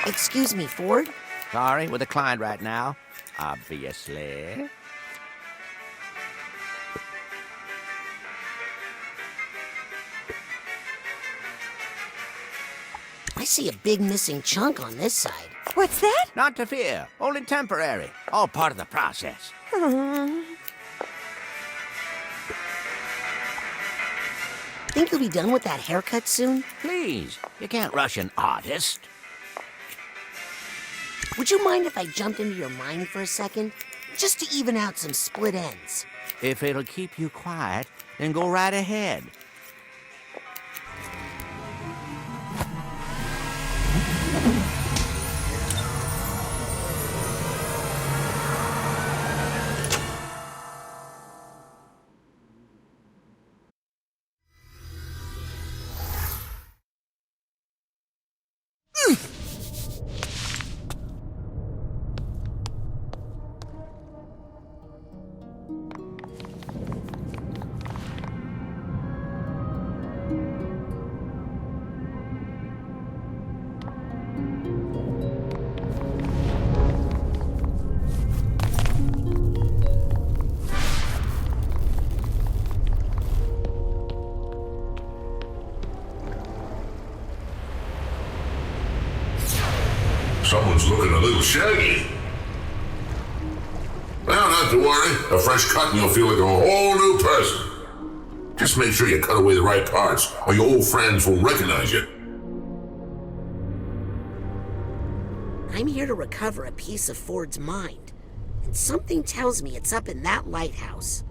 Excuse me, Ford? Sorry, with a client right now. Obviously. I see a big missing chunk on this side. What's that? Not to fear. Only temporary. All part of the process. Think you'll be done with that haircut soon? Please, you can't rush an artist. Would you mind if I jumped into your mind for a second? Just to even out some split ends. If it'll keep you quiet, then go right ahead. Someone's looking a little shaggy. Well, not to worry. A fresh cut and you'll feel like a whole new person. Just make sure you cut away the right parts, or your old friends won't recognize you. I'm here to recover a piece of Ford's mind. And something tells me it's up in that lighthouse.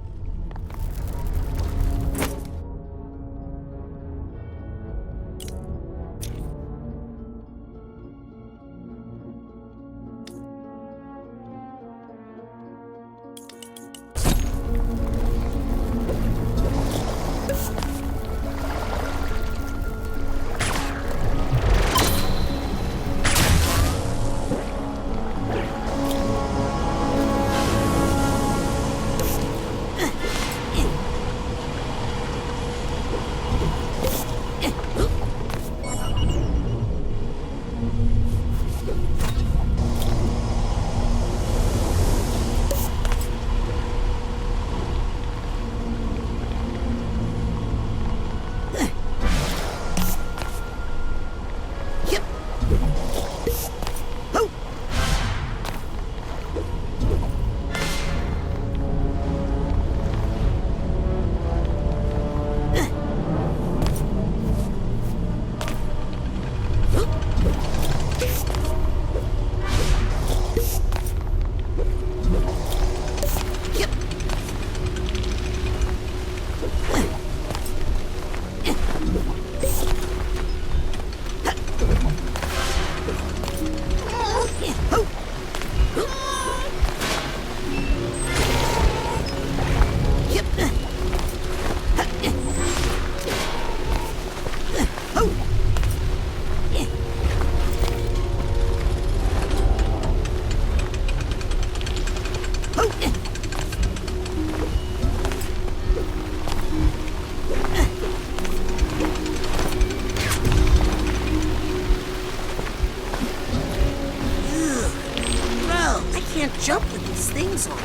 Jump with these things on.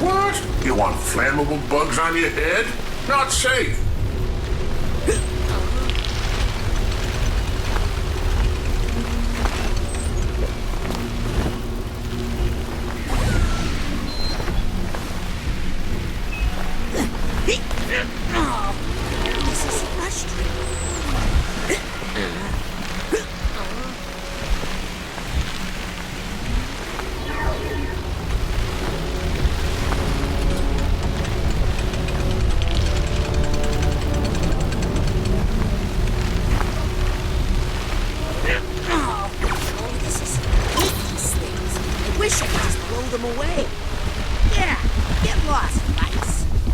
What? You want flammable bugs on your head? Not safe. This is frustrating.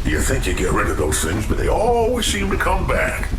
You think you get rid of those things, but they always seem to come back.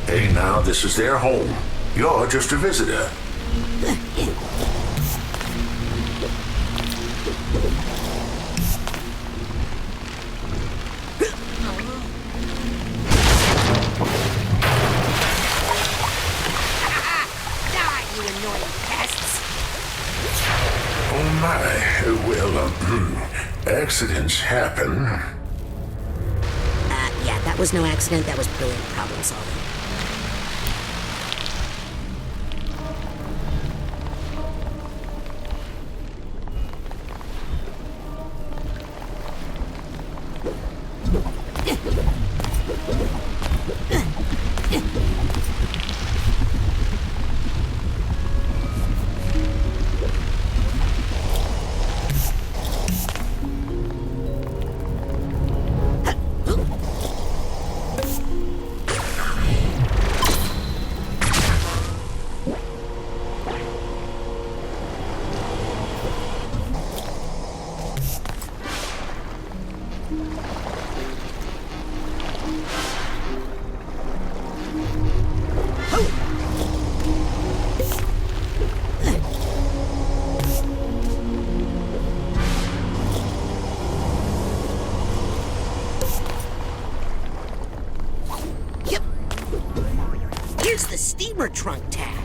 Hey, now, this is their home. You're just a visitor. Die, you annoying pests! Oh, my. Well, accidents happen. Yeah, that was no accident. That was brilliant problem solving. Here's the steamer trunk tag.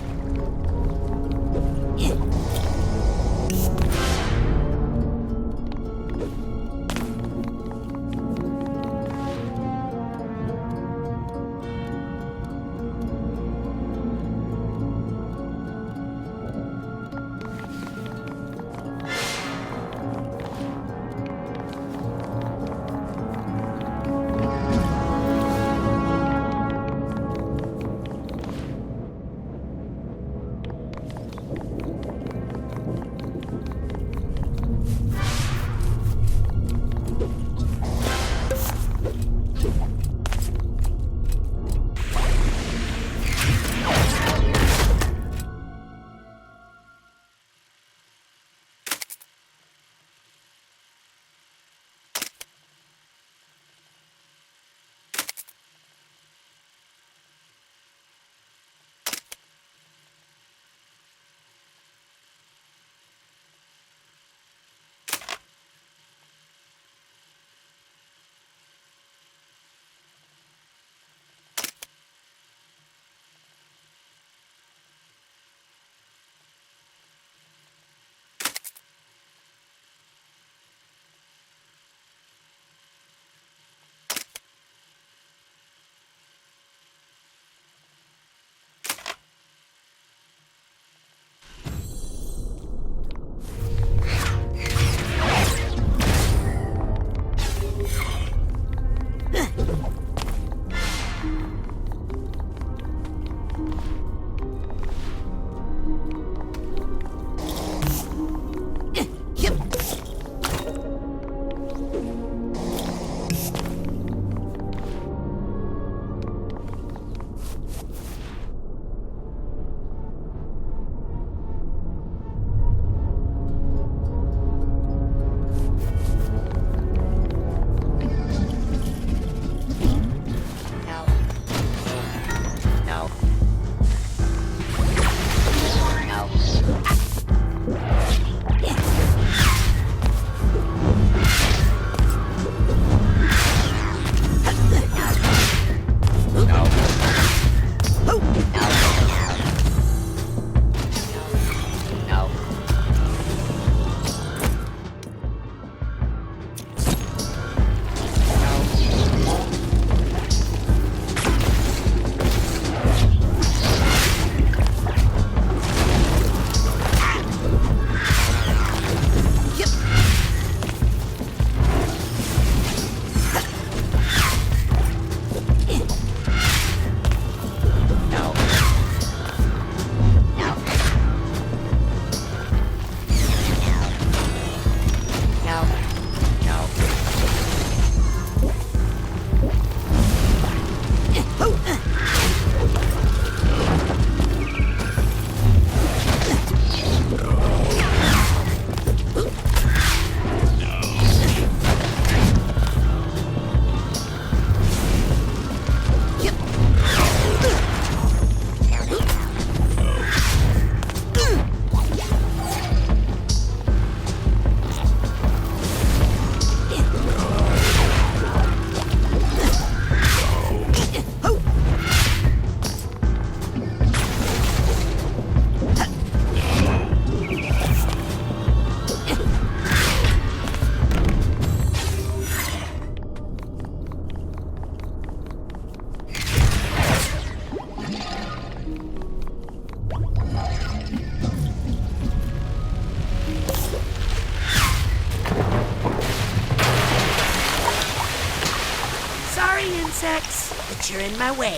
vortex, but you're in my way.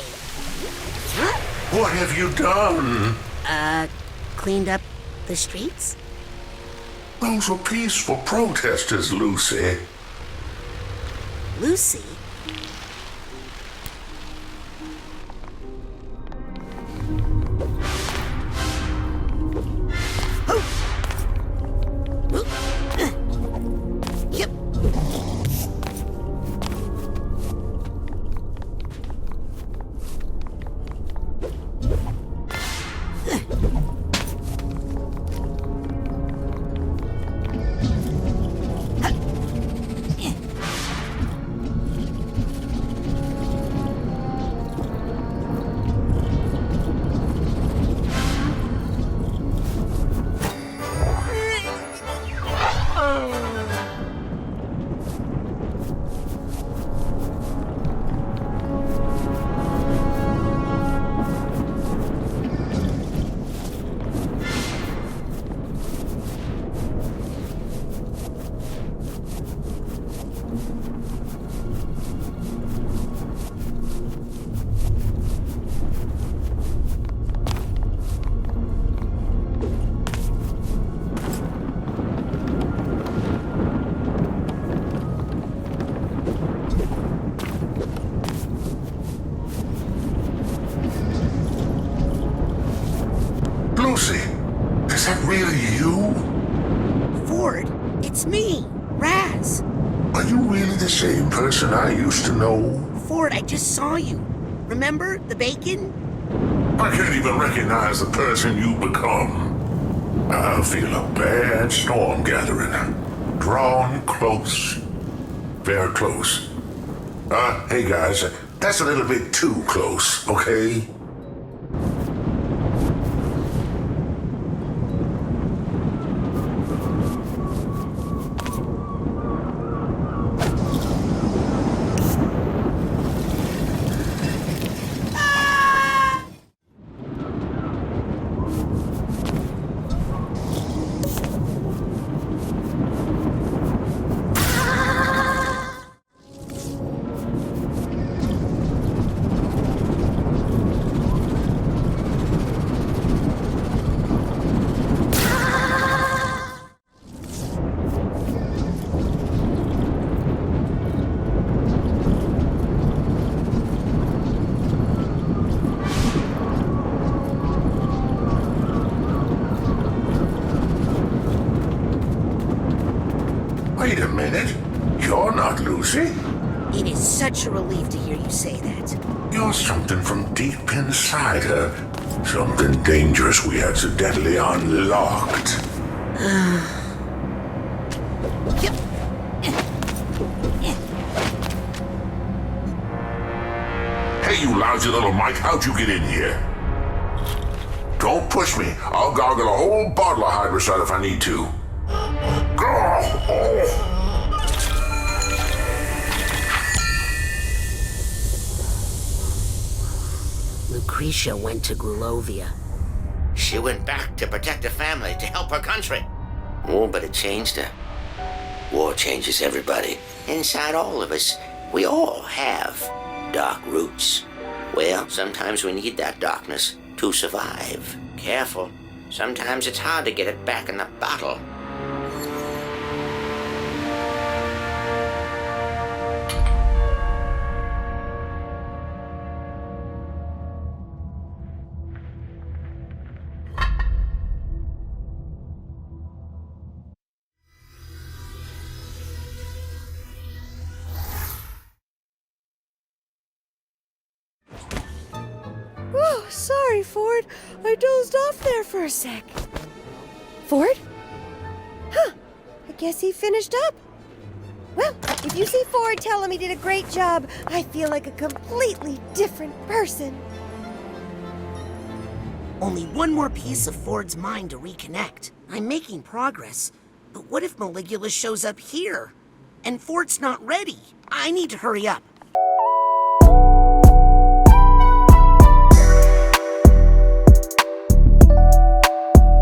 What have you done? Cleaned up the streets? Those were peaceful protesters, Lucy. Lucy? Yep. Lucy, is that really you? Ford, it's me, Raz. Are you really the same person I used to know? Ford, I just saw you. Remember the bacon? I can't even recognize the person you become. I feel a bad storm gathering. Drawn close. Very close. Hey guys, that's a little bit too close, okay? Wait a minute. You're not Lucy. It is such a relief to hear you say that. You're something from deep inside her. Something dangerous we accidentally unlocked. Yep. Hey, you lousy little Mike, how'd you get in here? Don't push me. I'll gargle a whole bottle of hydrocide if I need to. Lucretia went to Grulovia. She went back to protect her family, to help her country. Oh, but it changed her. War changes everybody. Inside all of us, we all have dark roots. Well, sometimes we need that darkness to survive. Careful. Sometimes it's hard to get it back in the bottle. Oh, sorry, Ford. I dozed off there for a sec. Ford? Huh. I guess he finished up. Well, if you see Ford, tell him he did a great job. I feel like a completely different person. Only one more piece of Ford's mind to reconnect. I'm making progress. But what if Maligula shows up here? And Ford's not ready. I need to hurry up.